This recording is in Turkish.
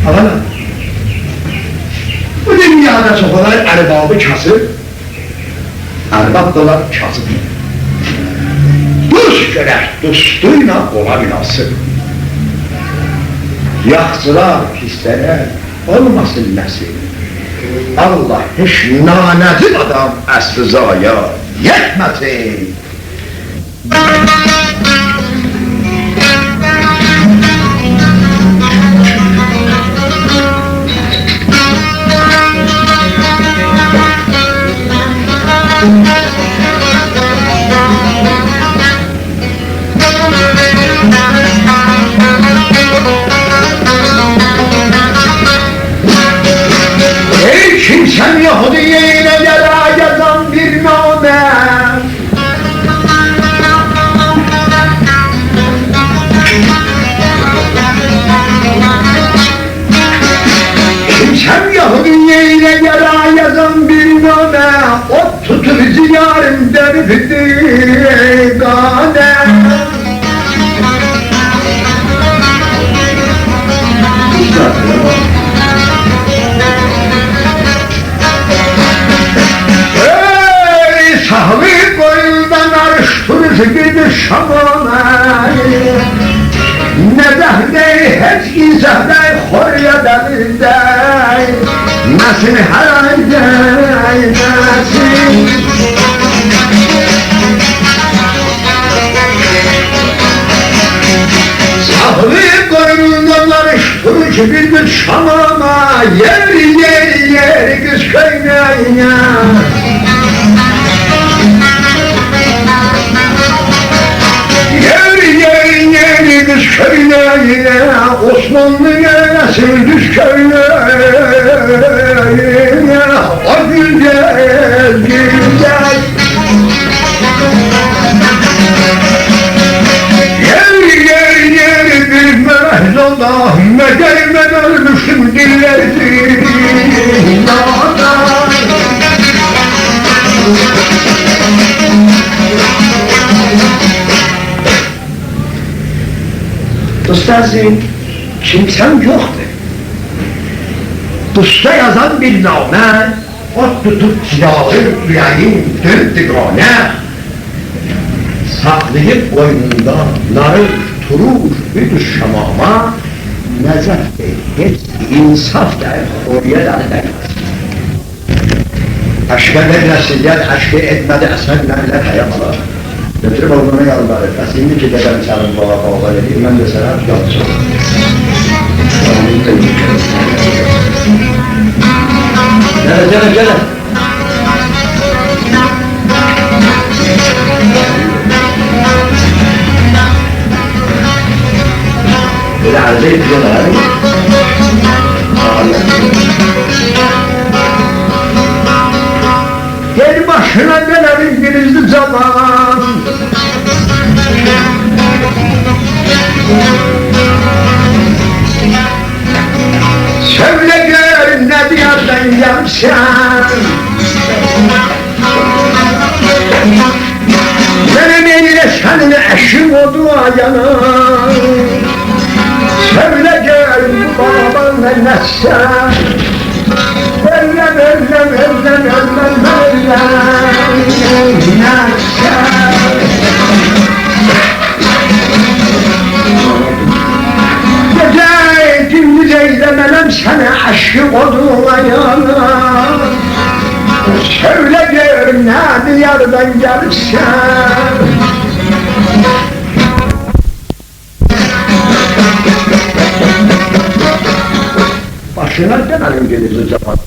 Ağalar, bu dünyada çok olan erbabı kasıb, erbab da olar kasıb. Dost görək, dostuyla ola münasib. Yaxçılar, pislərə olmasın nəsib. Allah heç nanəcib adam əsr-i zaya yetməsin. Ey kimsen Yahudi'ye ile yara yazan bir name, kimsen Yahudi'ye ile yara yazan bir name, o tutur ziyarın dervidir gane. Sahvi koyundan arıştırıcı gibi şamana, ne dey hiç izah dey horya dey, nasıl haray dey nasıl. Sahvi koyundan arıştırıcı gibi şamana, yer kız kaynaya. Yeri kız köylüye, Osmanlı'ya sevdiz köylüye, o güzel güzel. Yeri bilmez Allah, medelmen ölmüşüm dillerdi. Dostazim, kimsem yoktu. Dusta yazan bir name, o tutup silahı yüreğin döndüğüne, saklayıp boynunda narır, turur, bir şamama, nezef değil, hepsi insaf der, oraya da der. Aşka vermesinden, aşkı etmedi esenlerle hayamalar. Götürüp oğluna yalvarır, şimdi ki dedem senin baba edeyim, ben de sana yansın. Gel. Böyle arıza ediyorlar. Gel başına gelen İngilizli zaman, söyle gör ne diyardan yapsan, benim eline senin eşim oldu ayanan, söyle gör bu baban ne nessen, Verle Gece gündüz eylemelem sana aşık olduğuma yana, söyle gör ne diyardan gelirsen. Başına dönelim gelir zaman.